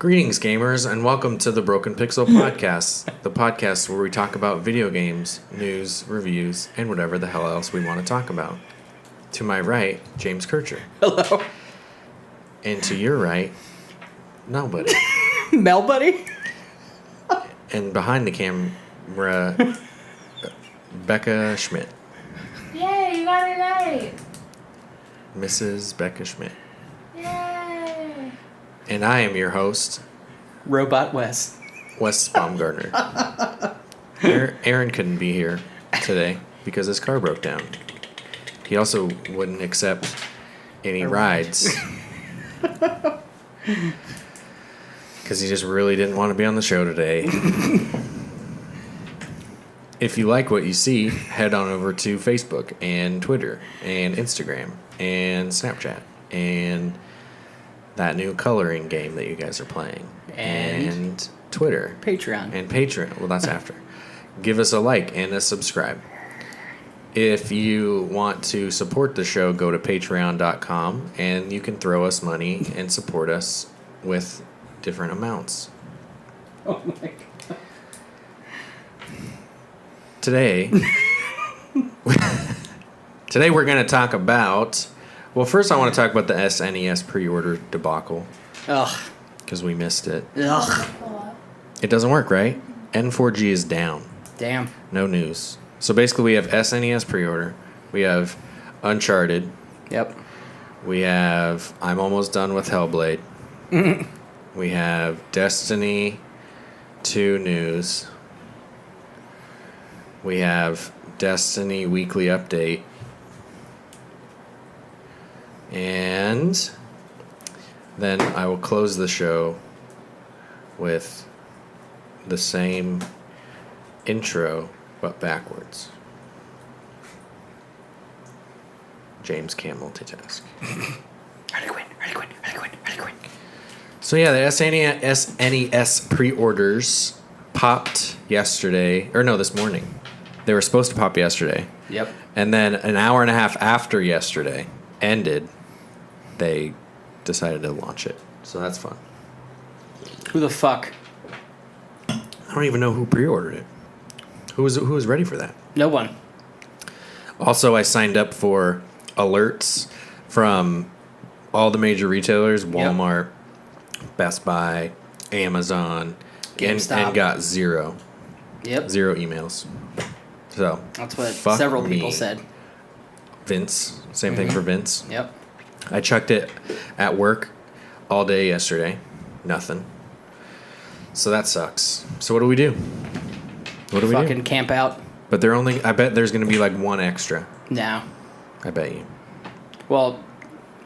Greetings, gamers, and welcome to the Broken Pixel Podcast, the podcast where we talk about video games, news, reviews, and whatever the hell else we want to talk about. To my right, James Kircher. Hello. And to your right, nobody. Mel Buddy? And behind the camera, Becca Schmidt. Yay, you got it right. Mrs. Becca Schmidt. Yay. And I am your host, Robot Wes. Wes Baumgardner. Aaron couldn't be here today because his car broke down. He also wouldn't accept any rides because he just really didn't want to be on the show today. If you like what you see, head on over to Facebook and Twitter and Instagram and Snapchat and that new coloring game that you guys are playing. And Twitter. Patreon. And Patreon. Well, that's after. Give us a like and a subscribe. If you want to support the show, go to patreon.com and you can throw us money and support us with different amounts. Oh my god. Today we're going to talk about... Well, first I want to talk about the SNES pre-order debacle. Ugh. Because we missed it. Ugh. It doesn't work, right? N4G is down. Damn. No news. So basically we have SNES pre-order. We have Uncharted. Yep. We have I'm almost done with Hellblade. We have Destiny 2 news. We have Destiny weekly update. And then I will close the show with the same intro, but backwards. James can't multitask. Ready, quit. So yeah, the SNES pre-orders popped yesterday, or no, this morning. They were supposed to pop yesterday. Yep. And then an hour and a half after yesterday ended, they decided to launch it. So that's fun. Who the fuck? I don't even know who pre-ordered it. Who was ready for that? No one. Also, I signed up for alerts from all the major retailers, Walmart, Best Buy, Amazon, and got zero. Yep. Zero emails. So That's what fuck several me. people said. Vince, same thing for Vince. Yep. I checked it at work all day yesterday. Nothing. So that sucks. So what do we do? What do we do? Fucking camp out. But I bet there's going to be like one extra. No. I bet you. Well,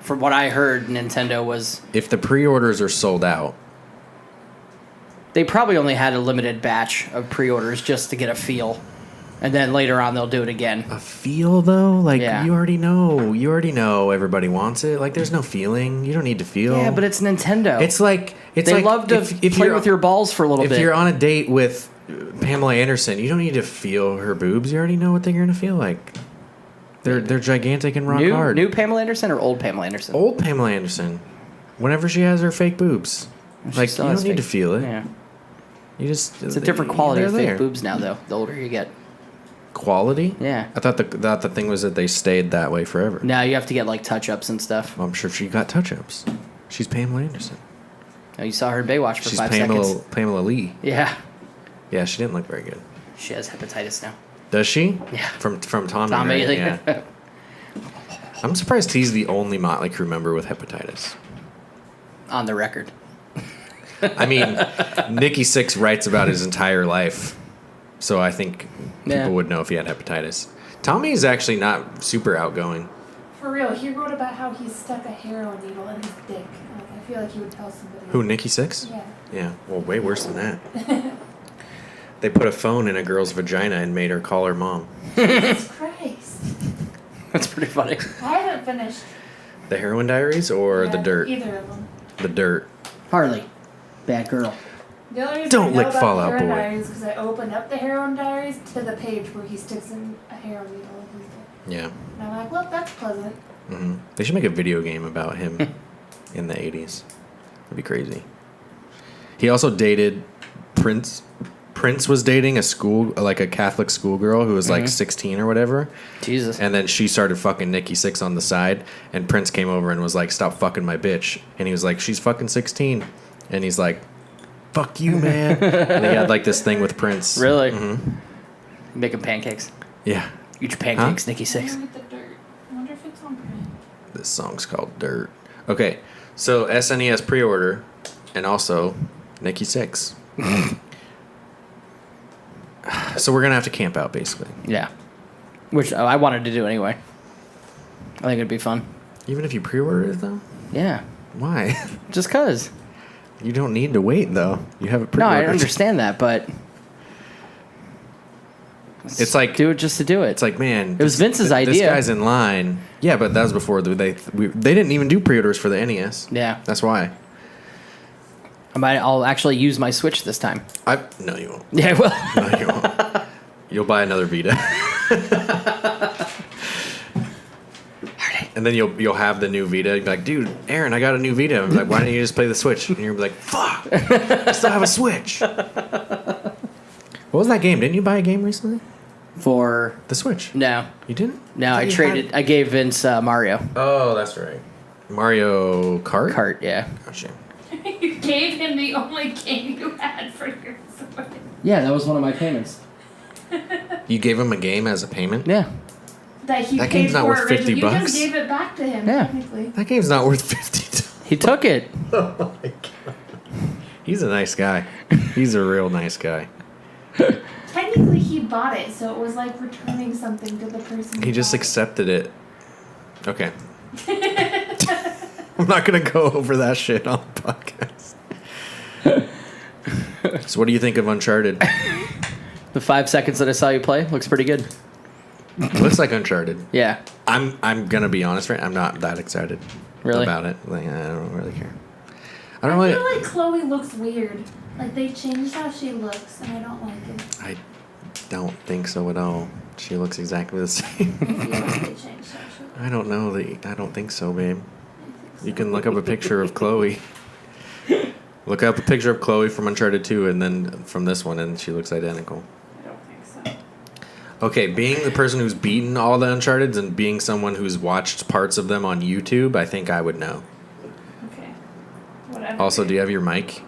from what I heard, Nintendo was... If the pre-orders are sold out... They probably only had a limited batch of pre-orders just to get a feel. And then later on, they'll do it again. A feel, though? Like, Yeah. you already know everybody wants it. Like, there's no feeling. You don't need to feel. Yeah, but it's Nintendo. It's like... They love to play with your balls for a little bit. If you're on a date with Pamela Anderson, you don't need to feel her boobs. You already know what they're going to feel like. They're gigantic and rock hard. New Pamela Anderson or old Pamela Anderson? Old Pamela Anderson. Whenever she has her fake boobs. She Like, you still don't has need to fake- feel it. Yeah. You just... It's a different quality of fake there. boobs now, though, the older you get. Quality? Yeah. I thought the thing was that they stayed that way forever. Now you have to get, like, touch-ups and stuff. I'm sure she got touch-ups. She's Pamela Anderson. Oh, you saw her in Baywatch for She's 5 seconds. Pamela Lee. Yeah. Yeah, she didn't look very good. She has hepatitis now. Does she? Yeah. From Tommy. Tom right? Bailey. Yeah. I'm surprised he's the only Motley Crue member with hepatitis. On the record. I mean, Nikki Sixx writes about his entire life, so I think people would know if he had hepatitis. Tommy is actually not super outgoing. For real, he wrote about how he stuck a heroin needle in his dick. Like, I feel like he would tell somebody. Who, Nikki Sixx? Yeah. Yeah, well, way worse than that. They put a phone in a girl's vagina and made her call her mom. Jesus Christ. That's pretty funny. I haven't finished. The Heroin Diaries or the Dirt? Either of them. The Dirt. Harley. Bad girl. The only reason Don't I know lick about Fall the Out Heroin Boy. Diaries is because I opened up the Heroin Diaries to the page where he sticks in a heroin needle in his dick. Yeah. And I'm like, well, that's pleasant. Mm-hmm. They should make a video game about him in the 80s. That'd be crazy. He also dated Prince. Prince was dating a Catholic schoolgirl who was like 16 or whatever. Jesus. And then she started fucking Nikki Sixx on the side, and Prince came over and was like, "Stop fucking my bitch." And he was like, "She's fucking 16." And he's like, "Fuck you, man." And he had like this thing with Prince. Really? Making pancakes. Yeah. Eat your pancakes, Nikki Sixx. With the dirt. I wonder if it's on print. This song's called Dirt. Okay, so SNES Pre-Order, and also Nikki Sixx. So we're going to have to camp out, basically. Yeah. Which I wanted to do anyway. I think it'd be fun. Even if you pre-ordered it, though? Yeah. Why? Just because. You don't need to wait, though. You have it No, pre-ordered. I understand that, but... It's like... Do it just to do it. It's like, man... It was Vince's idea. This guy's in line. Yeah, but that was before they didn't even do pre-orders for the NES. Yeah. That's why. I'll actually use my Switch this time. No, you won't. Yeah, well... No, you won't. You'll buy another Vita. And then you'll have the new Vita. You'll be like, "Dude, Aaron, I got a new Vita." I'm like, "Why don't you just play the Switch?" And you'll be like, "Fuck, I still have a Switch." What was that game? Didn't you buy a game recently? For... The Switch. No. You didn't? No, thought I you traded... I gave Vince Mario. Oh, that's right. Mario Kart? Kart, yeah. Gotcha. You gave him the only game you had for your Switch. Yeah, that was one of my payments. You gave him a game as a payment? Yeah. That he That paid game's not for worth originally. $50. You just gave it back to him, Yeah. technically. That game's not worth $50. He took it. Oh my god. He's a nice guy. He's a real nice guy. Technically, he bought it, so it was like returning something to the person. He who just bought accepted it. Okay. I'm not going to go over that shit on the podcast. So what do you think of Uncharted? The 5 seconds that I saw you play looks pretty good. Looks like Uncharted. Yeah. I'm going to be honest, right? I'm not that excited Really? about it. Like, I don't really care. I I don't feel really... like Chloe looks weird. Like, they changed how she looks, and I don't like it. I don't think so at all. She looks exactly the same. I feel like they changed how she looks. I don't know. I don't think so, babe. You can look up a picture of Chloe. Look up a picture of Chloe from Uncharted 2 and then from this one, and she looks identical. I don't think so. Okay, being the person who's beaten all the Uncharteds and being someone who's watched parts of them on YouTube, I think I would know. Okay. Whatever. Also, do you have your mic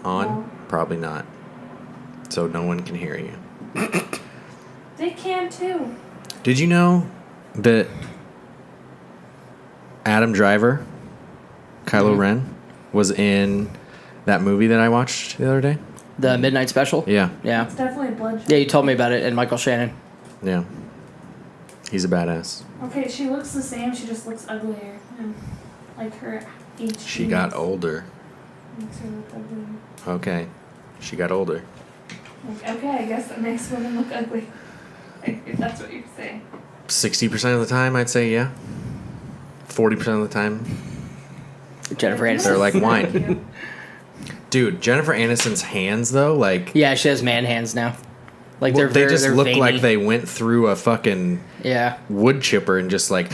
on? No. Probably not. So no one can hear you. They can too. Did you know that Adam Driver, Kylo Ren, was in that movie that I watched the other day? The Midnight Special? Yeah. Yeah. It's definitely bloodshot. Yeah, you told me about it, and Michael Shannon. Yeah. He's a badass. Okay, she looks the same. She just looks uglier. Like her age. She got older. Makes her look uglier. Okay. She got older. Like, okay, I guess that makes women look ugly. If that's what you're saying. 60% of the time, I'd say yeah. 40% of the time, Jennifer Like, Aniston. they're like Thank wine. you. Dude, Jennifer Aniston's hands, though, like... Yeah, she has man hands now. Like well, they're just they're look veiny. like they went through a fucking Yeah. wood chipper and just like...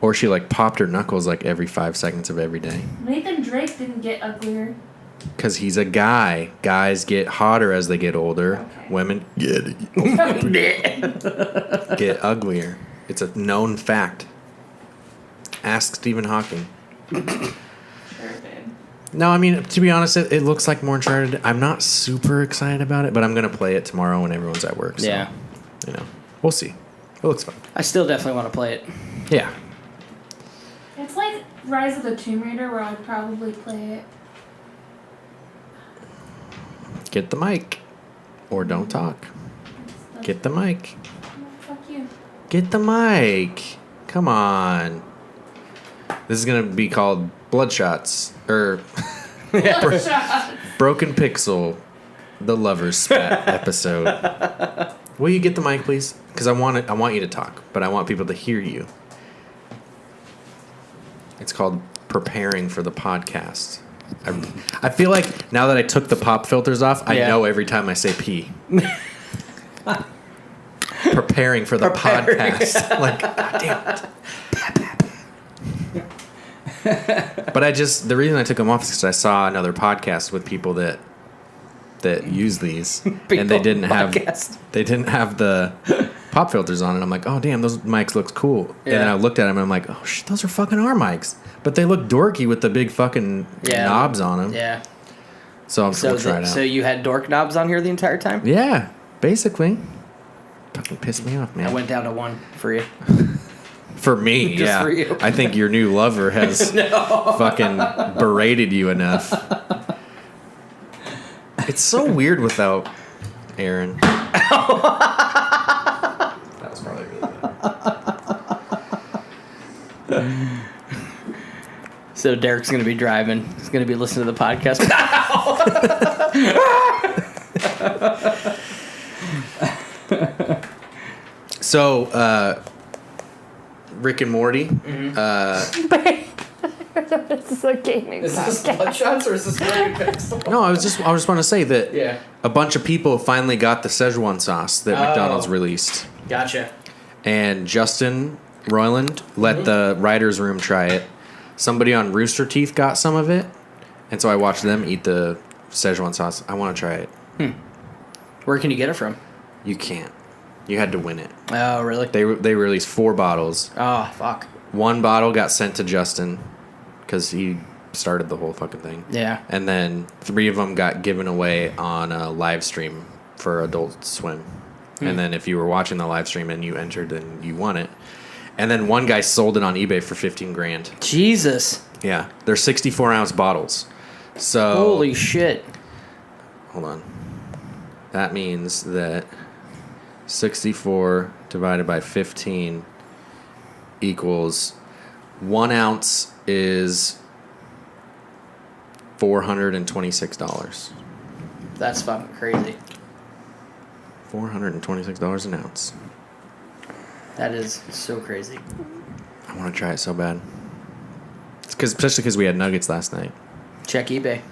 Or she like popped her knuckles like every 5 seconds of every day. Nathan Drake didn't get uglier. Because he's a guy. Guys get hotter as they get older. Okay. Women get uglier. It's a known fact. Ask Stephen Hawking. Sure did. No, I mean, to be honest, it looks like more Uncharted. I'm not super excited about it, but I'm going to play it tomorrow when everyone's at work. So, Yeah. you know, we'll see. It looks fun. I still definitely want to play it. Yeah. It's like Rise of the Tomb Raider, where I'd probably play it. Get the mic. Or don't talk. Get the mic. Fuck you. Get the mic. Come on. This is going to be called Bloodshots. Or Bloodshot. Broken Pixel, the Lover's Spat episode. Will you get the mic, please? Because I want you to talk, but I want people to hear you. It's called Preparing for the Podcast. I feel like now that I took the pop filters off, I Yeah. know every time I say pee. Preparing for the podcast. Like, God damn it. But the reason I took them off is because I saw another podcast with people that use these, and they didn't have the pop filters on it. I'm like, oh damn, those mics look cool. Yeah. And then I looked at them and I'm like, oh shit, those are fucking our mics, but they look dorky with the big fucking knobs on them. Yeah. So I'm still trying it out. So you had dork knobs on here the entire time? Yeah, basically. Fucking pissed me off, man. I went down to 1 for you. For me, Just yeah. for you. I think your new lover has fucking berated you enough. It's so weird without Aaron. That was probably really good. So Derek's going to be driving. He's going to be listening to the podcast. So, Rick and Morty. This is a gaming Is this podcast. Bloodshots or is this Morgan No, I just want to say that Yeah. a bunch of people finally got the Szechuan sauce that McDonald's released. Gotcha. And Justin Roiland let the writer's room try it. Somebody on Rooster Teeth got some of it, and so I watched them eat the Szechuan sauce. I want to try it. Where can you get it from? You can't. You had to win it. Oh, really? They released 4 bottles. Oh, fuck. 1 bottle got sent to Justin because he started the whole fucking thing. Yeah. And then 3 of them got given away on a live stream for Adult Swim. And then if you were watching the live stream and you entered, then you won it. And then one guy sold it on eBay for $15,000. Jesus. Yeah, they're 64-ounce bottles. So Holy shit. hold on. That means that 64 divided by 15 equals 1 ounce is $426. That's fucking crazy. $426 an ounce. That is so crazy. I want to try it so bad. Especially because we had nuggets last night. Check eBay.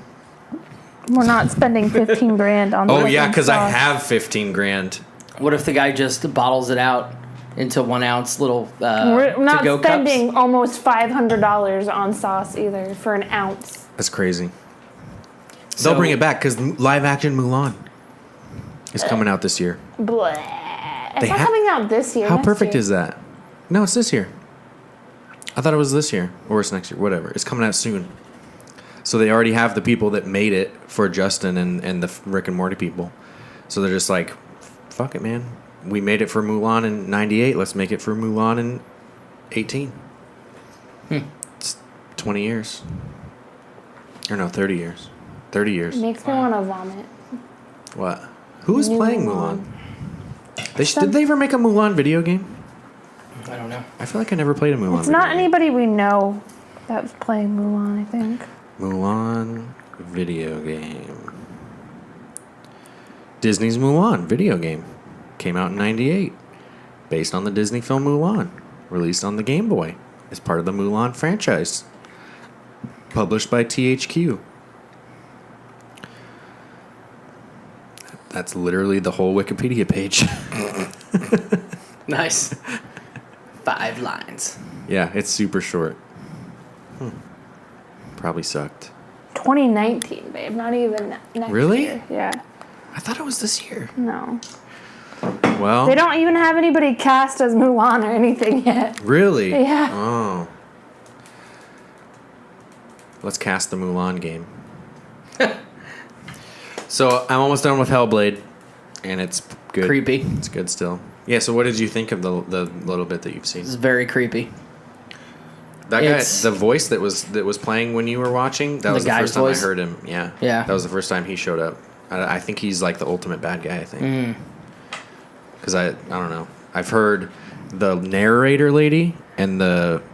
We're not spending $15,000 on. Oh yeah, because I have $15,000. What if the guy just bottles it out into 1 ounce little We're not to-go spending cups? almost $500 on sauce either for an ounce. That's crazy. So- They'll bring it back because live action Mulan is coming out this year. Blah. It's They not ha- coming out this year. How next perfect year. is that? No, it's this year. I thought it was this year or it's next year. Whatever. It's coming out soon. So they already have the people that made it for Justin and the Rick and Morty people. So they're just like, fuck it, man. We made it for Mulan in 98. Let's make it for Mulan in 18. It's 20 years. Or no, 30 years. 30 years. Makes me want to vomit. What? Who is New playing Mulan? Did they ever make a Mulan video game? I don't know. I feel like I never played a Mulan It's video not game. anybody we know that's playing Mulan, I think. Mulan video game. Disney's Mulan video game. Came out in 98. Based on the Disney film Mulan. Released on the Game Boy. As part of the Mulan franchise. Published by THQ. That's literally the whole Wikipedia page. Nice. 5 lines. Yeah, it's super short. Probably sucked. 2019, babe. Not even next Really? year. Yeah. I thought it was this year. No. Well, They don't even have anybody cast as Mulan or anything yet. really? Yeah. Oh. Let's cast the Mulan game. So I'm almost done with Hellblade, and it's good. Creepy. It's good still. Yeah. So what did you think of the little bit that you've seen? It's very creepy. That guy, It's- the voice that was playing when you were watching, that The was the guy's first time voice? I heard him. Yeah. Yeah. That was the first time he showed up. I think he's like the ultimate bad guy. I think. Because I don't know. I've heard the narrator lady and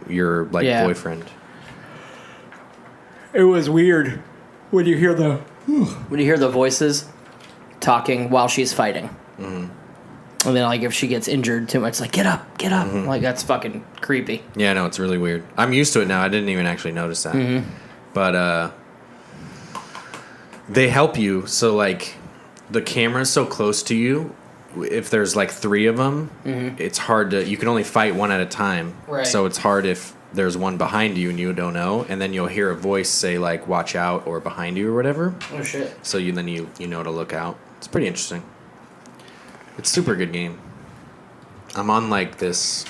your Yeah. boyfriend. It was weird when you hear the voices talking while she's fighting. Mm-hmm. And then, like, if she gets injured too much, it's like, get up. Mm-hmm. Like, that's fucking creepy. Yeah, no, it's really weird. I'm used to it now. I didn't even actually notice that. Mm-hmm. But they help you. So, like, the camera's so close to you. If there's, like, 3 of them, it's hard to... You can only fight one at a time. Right. So it's hard if there's one behind you and you don't know, and then you'll hear a voice say like "watch out" or "behind you" or whatever. Oh shit! So you know to look out. It's pretty interesting. It's a super good game. I'm on like this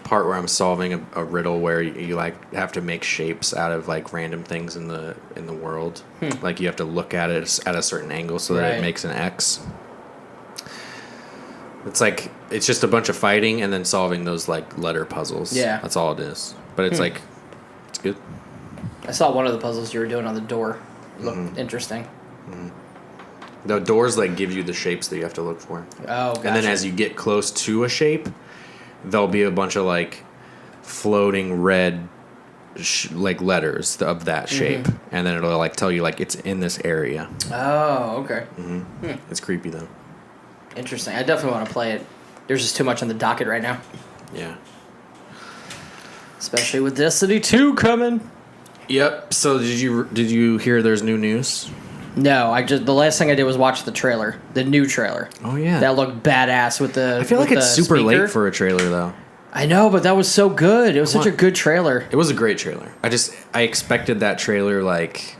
part where I'm solving a riddle where you like have to make shapes out of like random things in the world. Like you have to look at it at a certain angle so that it makes an X. It's just a bunch of fighting and then solving those like letter puzzles. Yeah, that's all it is. But it's like it's good. I saw one of the puzzles you were doing on the door. Looked interesting. The doors like give you the shapes that you have to look for. Oh, gotcha. And then as you get close to a shape, there'll be a bunch of like floating red like letters of that shape, and then it'll like tell you like it's in this area. Oh, okay. It's creepy though. Interesting. I definitely want to play it. There's just too much on the docket right now. Yeah. Especially with Destiny 2 coming. Yep. So did you hear there's new news? No, the last thing I did was watch the trailer, the new trailer. Oh yeah, that looked badass with the. I feel like it's super speaker. late for a trailer though. I know, but that was so good. It was such a good trailer. It was a great trailer. I expected that trailer like,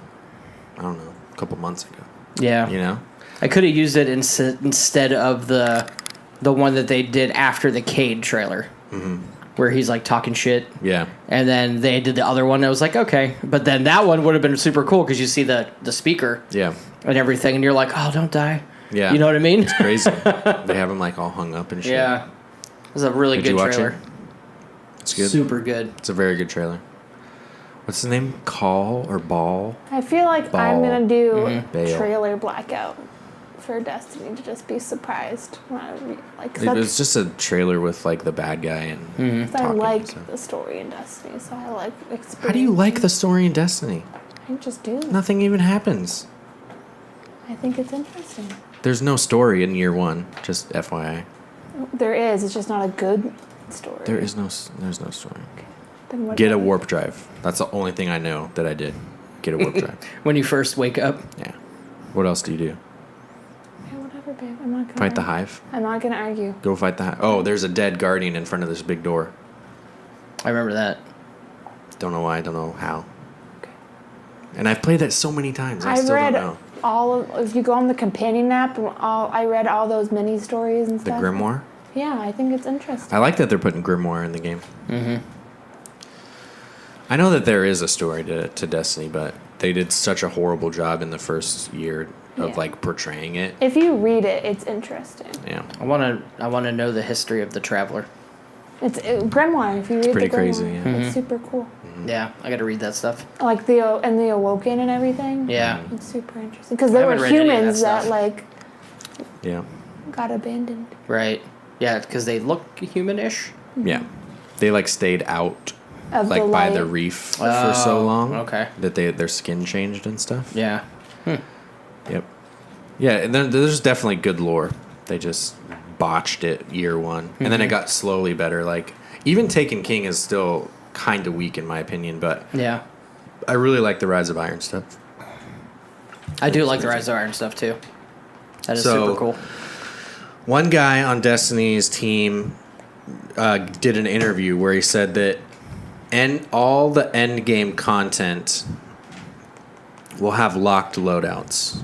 I don't know, a couple months ago. Yeah, you know, I could have used it instead of the one that they did after the Cade trailer. Where he's like talking shit. Yeah. And then they did the other one. And I was like, okay. But then that one would have been super cool because you see the speaker. Yeah. And everything. And you're like, oh, don't die. Yeah. You know what I mean? It's crazy. They have him like all hung up and shit. Yeah. It was a really good trailer. It? It's good. Super good. It's a very good trailer. What's the name? Call or Ball? I feel like I'm going to do Bail. trailer blackout for Destiny to just be surprised when I like. It was just a trailer with like the bad guy and. I like the story in Destiny, so I like experiencing. How do you like the story in Destiny? I just do. Nothing even happens. I think it's interesting. There's no story in year one. Just FYI. There is. It's just not a good story. There's no story. Okay. Then what Get a warp drive. That's the only thing I know that I did. Get a warp drive. When you first wake up. Yeah. What else do you do? Babe, I'm not gonna Fight the argue. hive. I'm not gonna argue. Go fight the hive. Oh, there's a dead guardian in front of this big door. I remember that. Don't know why. Don't know how. Okay. And I've played that so many times. I still read don't know. all of. If you go on the companion app, I read all those mini stories and The stuff. Grimoire. Yeah, I think it's interesting. I like that they're putting Grimoire in the game. I know that there is a story to Destiny, but they did such a horrible job in the first year of like portraying it. If you read it, it's interesting. Yeah. I want to know the history of the Traveler. It's Grimoire. If you read pretty the Grimoire, crazy, yeah. It's super cool. Yeah, I got to read that stuff. Like the Awoken and everything. Yeah. It's super interesting because there haven't were read any of that humans that stuff. like Yeah. got abandoned. Right. Yeah, because they look humanish. Yeah. They like stayed out Of like the by light. the reef for so long. Okay. That their skin changed and stuff. Yeah. Yep. Yeah, and then there's definitely good lore. They just botched it year one. And then it got slowly better. Like even Taken King is still kind of weak in my opinion, but Yeah. I really like the Rise of Iron stuff. I do like the Rise of Iron stuff too. That is super cool. One guy on Destiny's team did an interview where he said that all the end game content will have locked loadouts.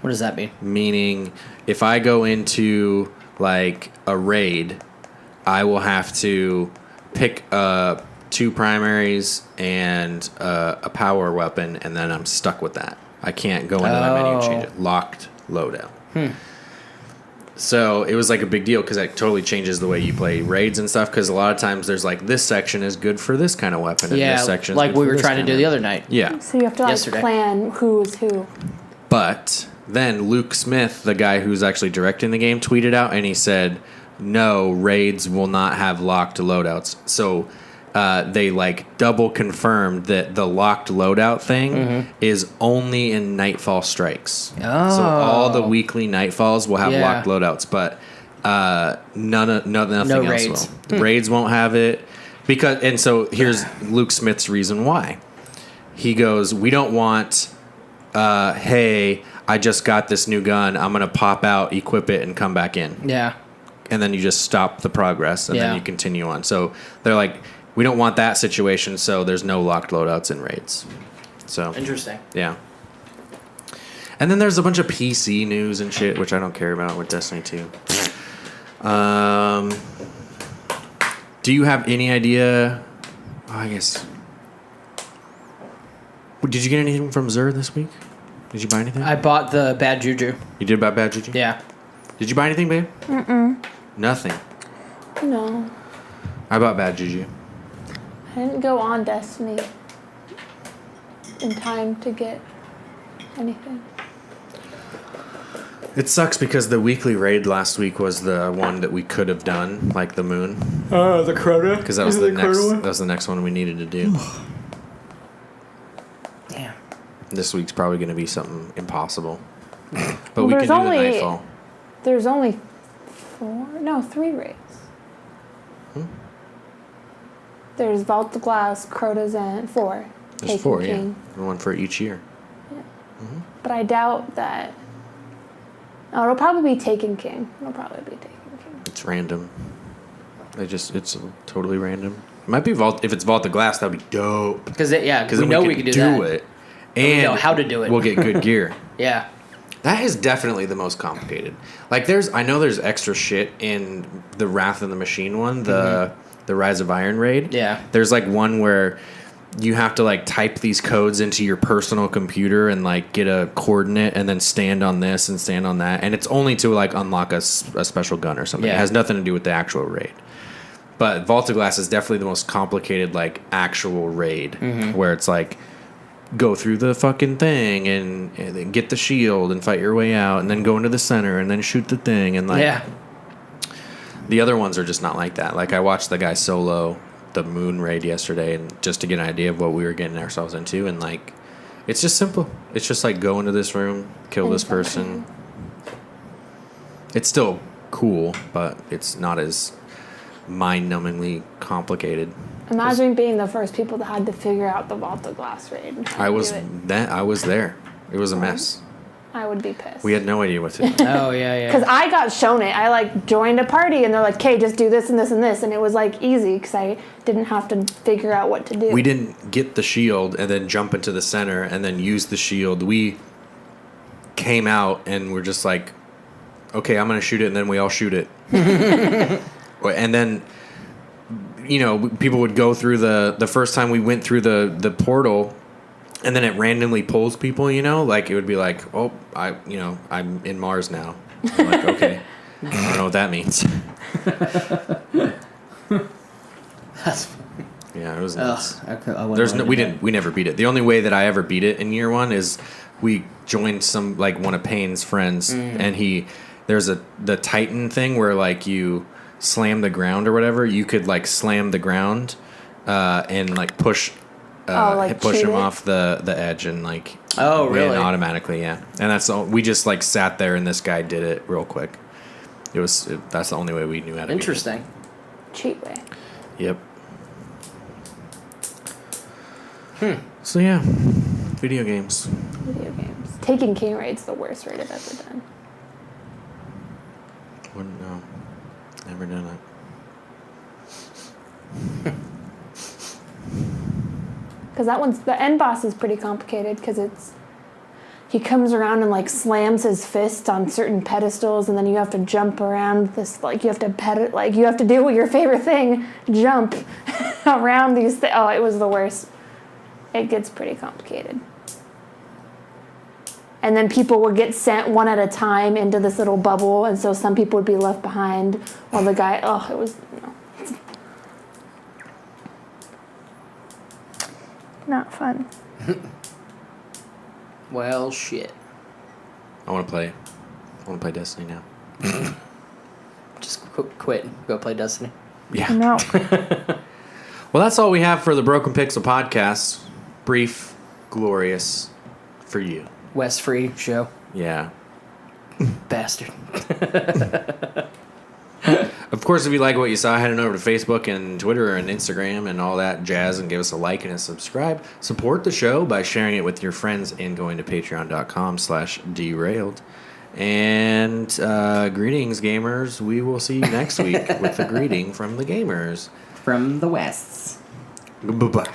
What does that mean? Meaning, if I go into like a raid, I will have to pick 2 primaries and a power weapon, and then I'm stuck with that. I can't go into that menu and change it. Locked loadout. So it was like a big deal because that totally changes the way you play raids and stuff. Because a lot of times there's like this section is good for this kind of weapon, and this section like we were trying to do the other night. Yeah. So you have to like Yesterday. plan who is who. But then Luke Smith, the guy who's actually directing the game, tweeted out and he said, "No, raids will not have locked loadouts." So they like double confirmed that the locked loadout thing is only in Nightfall Strikes. Oh. So all the weekly Nightfalls will have locked loadouts, but nothing else raids. will. Raids won't have it so here's Luke Smith's reason why. He goes, "We don't want hey, I just got this new gun. I'm going to pop out, equip it, and come back in." Yeah. And then you just stop the progress, and then you continue on. So they're like, we don't want that situation, so there's no locked loadouts in raids. So Interesting. yeah. And then there's a bunch of PC news and shit, which I don't care about with Destiny 2. Do you have any idea? Oh, I guess. Did you get anything from Xur this week? Did you buy anything? I bought the Bad Juju. You did buy Bad Juju? Yeah. Did you buy anything, babe? Nothing. No. I bought Bad Juju. I didn't go on Destiny in time to get anything. It sucks because the weekly raid last week was the one that we could have done, like the moon, Oh, the Crota? because that was the next one we needed to do. Damn. This week's probably going to be something impossible, but Well, we can there's do the only- Nightfall. There's only 3 raids. There's Vault of Glass, Crota's, and 4. There's Taken 4, King. yeah, one for each year. But I doubt that. Oh, it'll probably be Taken King. It'll probably be Taken King. It's random. It's totally random. It might be Vault. If it's Vault of Glass, that'd be dope. Because we then know we can do that. it, And we know how to do it. We'll get good gear. Yeah. That is definitely the most complicated. Like, I know there's extra shit in the Wrath of the Machine one, the Rise of Iron raid. Yeah. There's like one where you have to like type these codes into your personal computer and like get a coordinate and then stand on this and stand on that, and it's only to like unlock a special gun or something. Yeah. It has nothing to do with the actual raid. But Vault of Glass is definitely the most complicated like actual raid, where it's like go through the fucking thing and then get the shield and fight your way out and then go into the center and then shoot the thing and like Yeah. the other ones are just not like that. Like I watched the guy solo the moon raid yesterday, and just to get an idea of what we were getting ourselves into, and like it's just simple. It's just like go into this room, kill this person. It's still cool, but it's not as mind-numbingly complicated. Imagine being the first people that had to figure out the Vault of Glass raid. and how I to was do it. I was there. It was a mess. I would be pissed. We had no idea what to do. Oh, yeah. Because I got shown it. I like joined a party and they're like, "Okay, just do this and this and this," and it was like easy because I didn't have to figure out what to do. We didn't get the shield and then jump into the center and then use the shield. We came out and we're just like, okay, I'm going to shoot it, and then we all shoot it. And then, you know, people would go through the first time we went through the portal, and then it randomly pulls people, you know? Like, it would be like, oh, I'm in Mars now. I'm like, okay. I don't know what that means. Yeah, it was nuts. We never beat it. The only way that I ever beat it in year one is we joined one of Payne's friends, and there's the Titan thing where like you slam the ground or whatever. You could like slam the ground and like push him off the edge and like really? automatically, yeah. And that's all. We just like sat there and this guy did it real quick. That's the only way we knew how to. Interesting. Cheat way. Yep. So yeah, video games. Video games. Taking King raid's the worst raid I've ever done. Wouldn't know. Never done it. Because the end boss is pretty complicated because he comes around and like slams his fist on certain pedestals, and then you have to jump around this, like you have to do your favorite thing, jump around these things. Oh, it was the worst. It gets pretty complicated. And then people would get sent one at a time into this little bubble, and so some people would be left behind while the guy, it was, not fun. Well, shit. I want to play Destiny now. Just quit. Go play Destiny. Yeah. No. Well, that's all we have for the Broken Pixel podcast. Brief, glorious for you. West Free show. Yeah. Bastard. Of course, if you like what you saw, head on over to Facebook and Twitter and Instagram and all that jazz and give us a like and a subscribe. Support the show by sharing it with your friends and going to patreon.com/derailed. And greetings, gamers. We will see you next week with the greeting from the gamers. from the Wests. Bye-bye.